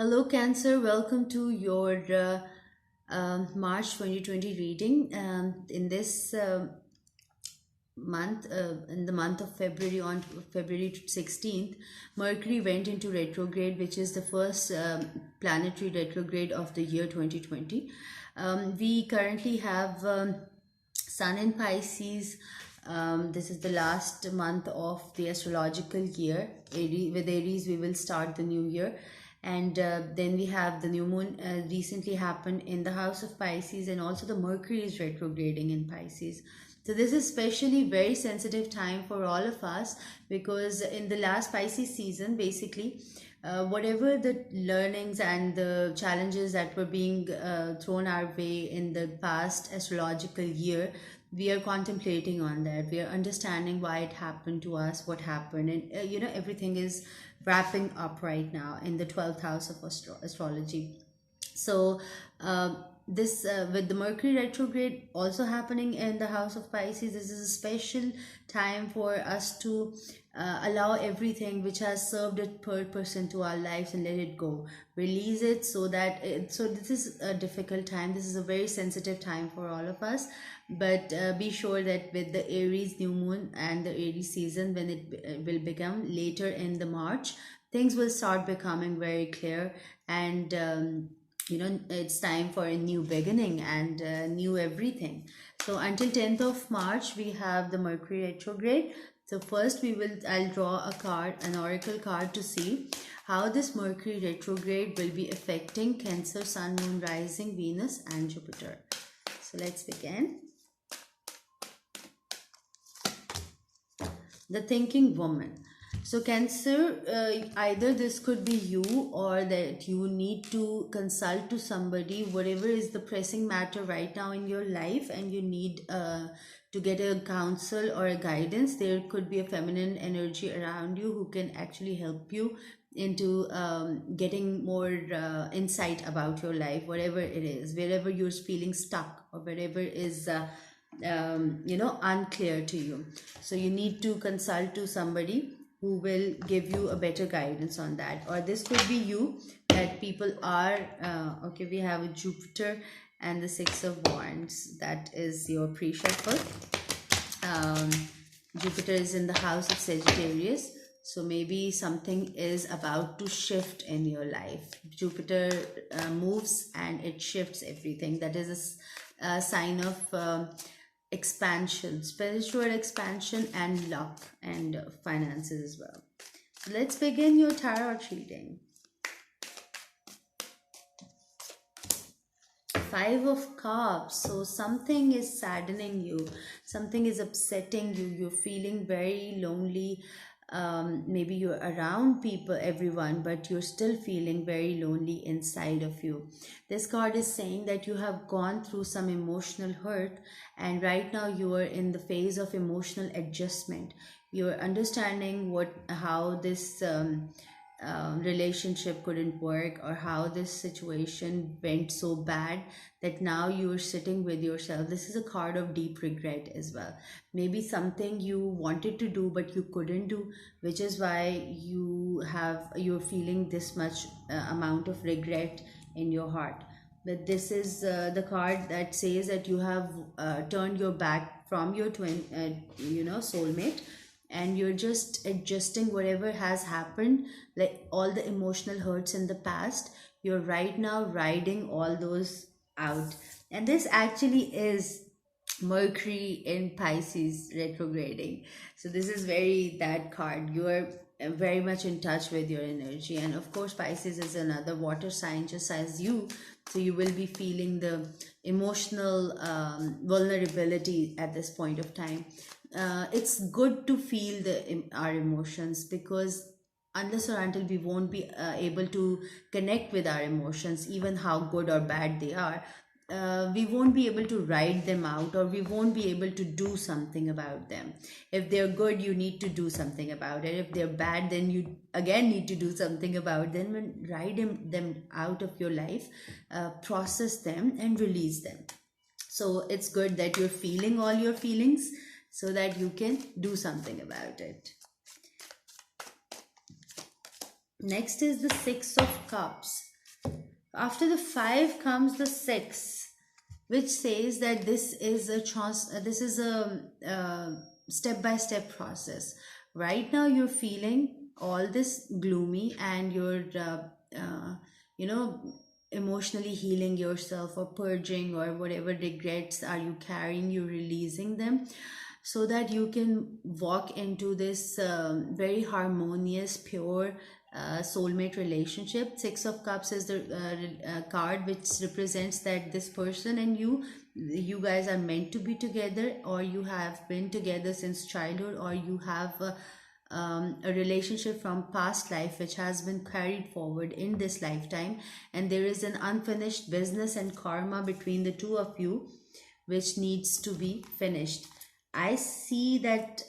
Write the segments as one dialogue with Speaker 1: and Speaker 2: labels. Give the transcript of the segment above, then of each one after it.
Speaker 1: Hello, Cancer. Welcome to your March 2020 reading. In this month, in the month of February, on February 16th, Mercury went into retrograde, which is the first planetary retrograde of the year 2020. We currently have Sun in Pisces. This is the last month of the astrological year. With Aries, we will start the new year. And then we have the new moon recently happened in the house of Pisces, and also the Mercury is retrograding in Pisces. So this is especially very sensitive time for all of us, because in the last Pisces season, basically, whatever the learnings and the challenges that were being thrown our way in the past astrological year, we are contemplating on that. We are understanding why it happened to us, what happened, and everything is wrapping up right now in the 12th house of astrology. So this with the Mercury retrograde also happening in the house of Pisces, this is a special time for us to allow everything which has served a purpose into our lives and let it go, release it. So this is a difficult time, this is a very sensitive time for all of us. But be sure that with the Aries new moon and the Aries season, when it will become later in the March, things will start becoming very clear. And it's time for a new beginning and new everything. So until 10th of March, we have the Mercury retrograde. So first I'll draw a card, an oracle card, to see how this Mercury retrograde will be affecting Cancer, Sun, Moon, Rising, Venus and Jupiter. So let's begin. The thinking woman. So Cancer, either this could be you, or that you need to consult to somebody, whatever is the pressing matter right now in your life, and you need to get a counsel or a guidance. There could be a feminine energy around you who can actually help you into getting more insight about your life, whatever it is, wherever you're feeling stuck or wherever is unclear to you. So you need to consult to somebody who will give you a better guidance on that. Or this could be you, that people are okay, we have a Jupiter and the Six of Wands. That is your pre-shuffle. Jupiter is in the house of Sagittarius, so maybe something is about to shift in your life. Jupiter moves and it shifts everything. That is a sign of expansion, spiritual expansion, and luck and finances as well. So let's begin your tarot reading. Five of Cups. So something is saddening you, something is upsetting you, you're feeling very lonely. Maybe you're around people, everyone, but you're still feeling very lonely inside of you. This card is saying that you have gone through some emotional hurt, and right now you are in the phase of emotional adjustment. You're understanding how this relationship couldn't work, or how this situation went so bad that now you're sitting with yourself. This is a card of deep regret as well. Maybe something you wanted to do but you couldn't do, which is why you're feeling this much amount of regret in your heart. But this is the card that says that you have turned your back from your soulmate, and you're just adjusting whatever has happened, like all the emotional hurts in the past. You're right now riding all those out. And this actually is Mercury in Pisces retrograding. So this is very that card. You are very much in touch with your energy. And of course, Pisces is another water sign just as you. So you will be feeling the emotional vulnerability at this point of time. It's good to feel our emotions, because unless or until we won't be able to connect with our emotions, even how good or bad they are, we won't be able to ride them out, or we won't be able to do something about them. If they're good, you need to do something about it. If they're bad, then you again need to do something about them, and ride them out of your life, process them and release them. So it's good that you're feeling all your feelings so that you can do something about it. Next is the Six of Cups. After the 5 comes the 6, which says that this is a this is a step by step process. Right now you're feeling all this gloomy, and you're you know emotionally healing yourself, or purging, or whatever regrets are you carrying, you're releasing them, so that you can walk into this very harmonious, pure soulmate relationship. Six of Cups is the card which represents that this person and you guys are meant to be together, or you have been together since childhood, or you have a relationship from past life which has been carried forward in this lifetime, and there is an unfinished business and karma between the two of you which needs to be finished. I see that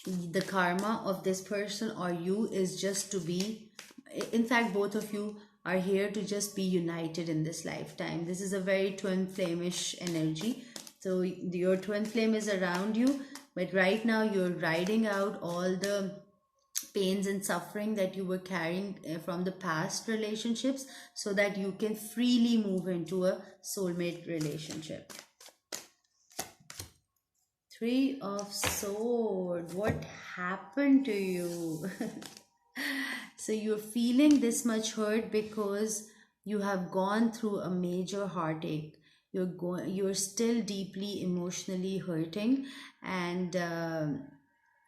Speaker 1: the karma of this person or you is just to be, in fact, both of you are here to just be united in this lifetime. This is a very twin flame-ish energy. So your twin flame is around you, but right now you're riding out all the pains and suffering that you were carrying from the past relationships, so that you can freely move into a soulmate relationship. 3 of Swords. What happened to you? So you're feeling this much hurt because you have gone through a major heartache. You're still deeply emotionally hurting, and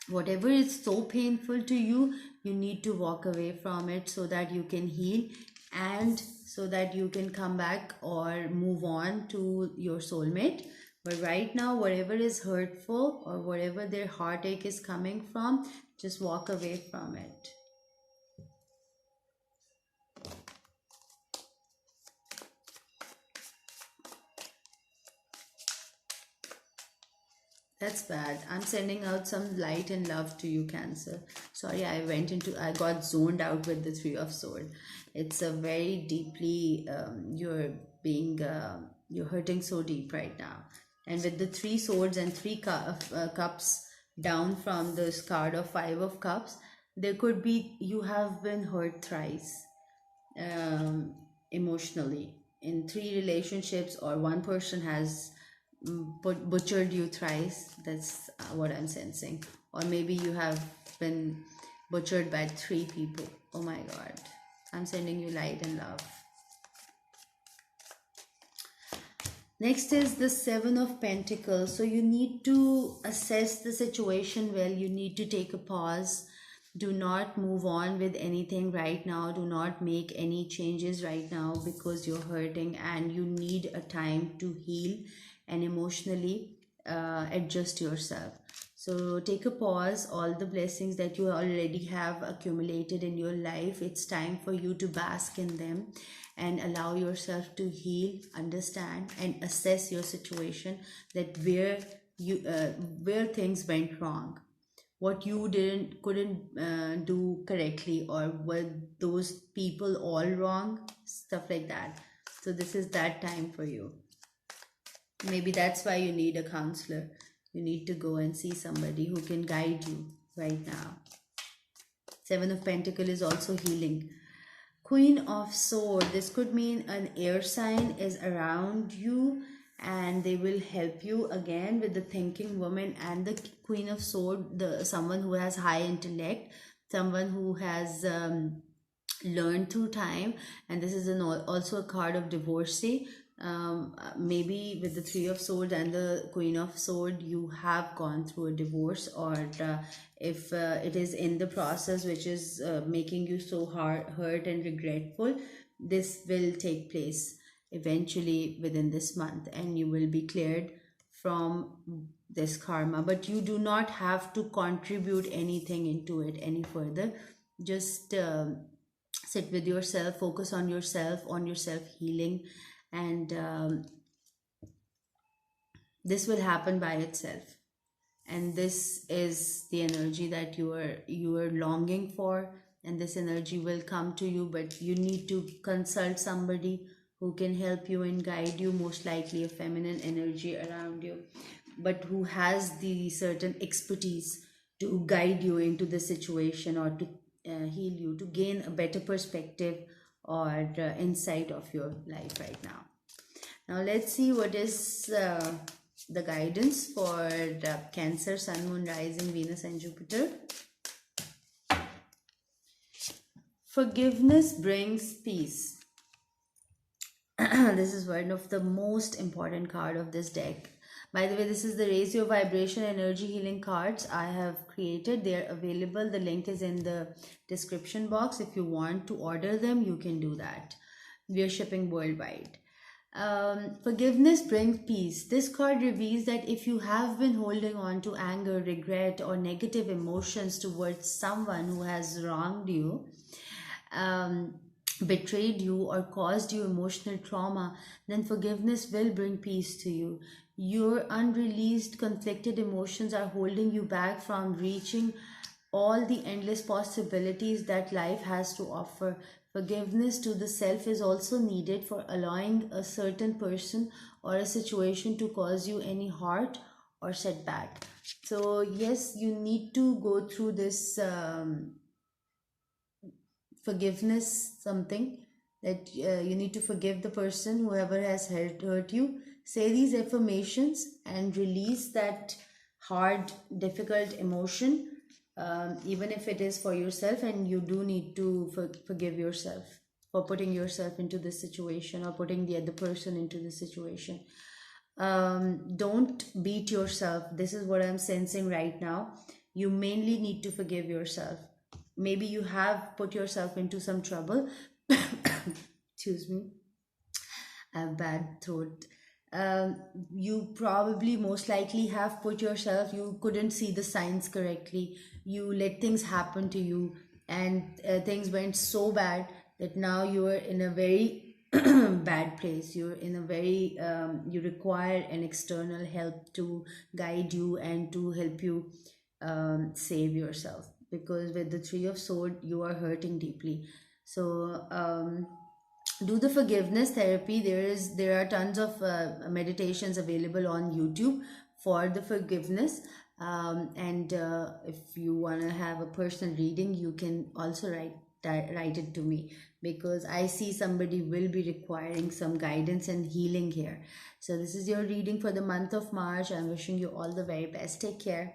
Speaker 1: whatever is so painful to you, you need to walk away from it so that you can heal, and so that you can come back or move on to your soulmate. But right now, whatever is hurtful or whatever their heartache is coming from, just walk away from it. That's bad. I'm sending out some light and love to you, Cancer. Sorry, I got zoned out with the 3 of Swords. It's a very deeply, you're hurting so deep right now. And with the 3 swords and 3 cups down from this card of 5 of Cups, there could be, you have been hurt thrice emotionally in 3 relationships, or one person has butchered you thrice. That's what I'm sensing. Or maybe you have been butchered by 3 people. Oh my god, I'm sending you light and love. Next is the 7 of Pentacles. So you need to assess the situation well. You need to take a pause. Do not move on with anything right now. Do not make any changes right now, because you're hurting and you need a time to heal and emotionally adjust yourself. So take a pause. All the blessings that you already have accumulated in your life, it's time for you to bask in them and allow yourself to heal, understand, and assess your situation, that where things went wrong, what you couldn't do correctly, or were those people all wrong, stuff like that. So this is that time for you. Maybe that's why you need a counselor. You need to go and see somebody who can guide you right now. 7 of Pentacles is also healing. Queen of Swords. This could mean an air sign is around you, and they will help you again with the thinking woman. And the Queen of Swords, someone who has high intellect, someone who has learned through time. And this is also a card of divorcee. Maybe with the 3 of Swords and the Queen of Swords, you have gone through a divorce, or if it is in the process which is making you so hurt and regretful, this will take place eventually within this month, and you will be cleared from this karma. But you do not have to contribute anything into it any further. Just sit with yourself, focus on yourself healing, and this will happen by itself. And this is the energy that you are longing for, and this energy will come to you. But you need to consult somebody who can help you and guide you, most likely a feminine energy around you, but who has the certain expertise to guide you into the situation, or to heal you, to gain a better perspective or insight of your life right now. Now let's see what is the guidance for the Cancer, Sun, Moon, Rising, Venus and Jupiter. Forgiveness brings peace. This is one of the most important card of this deck. By the way, this is the Raise Your Vibration Energy Healing cards I have created. They are available. The link is in the description box. If you want to order them, you can do that. We are shipping worldwide. Forgiveness brings peace. This card reveals that if you have been holding on to anger, regret, or negative emotions towards someone who has wronged you, betrayed you, or caused you emotional trauma, then forgiveness will bring peace to you. Your unreleased, conflicted emotions are holding you back from reaching all the endless possibilities that life has to offer. Forgiveness to the self is also needed for allowing a certain person or a situation to cause you any hurt or setback. So yes, you need to go through this forgiveness, something that you need to forgive the person whoever has hurt you. Say these affirmations and release that hard, difficult emotion, even if it is for yourself, and you do need to forgive yourself for putting yourself into this situation or putting the other person into this situation. Don't beat yourself. This is what I'm sensing right now. You mainly need to forgive yourself. Maybe you have put yourself into some trouble. Excuse me, I have bad throat. You probably most likely have put yourself, you couldn't see the signs correctly, you let things happen to you, and things went so bad that now you are in a very bad place. You're in a very you require an external help to guide you and to help you save yourself, because with the Three of Swords you are hurting deeply. So do the forgiveness therapy. There are tons of meditations available on YouTube for the forgiveness. And if you want to have a personal reading, you can also write it to me, because I see somebody will be requiring some guidance and healing here. So this is your reading for the month of March. I'm wishing you all the very best. Take care.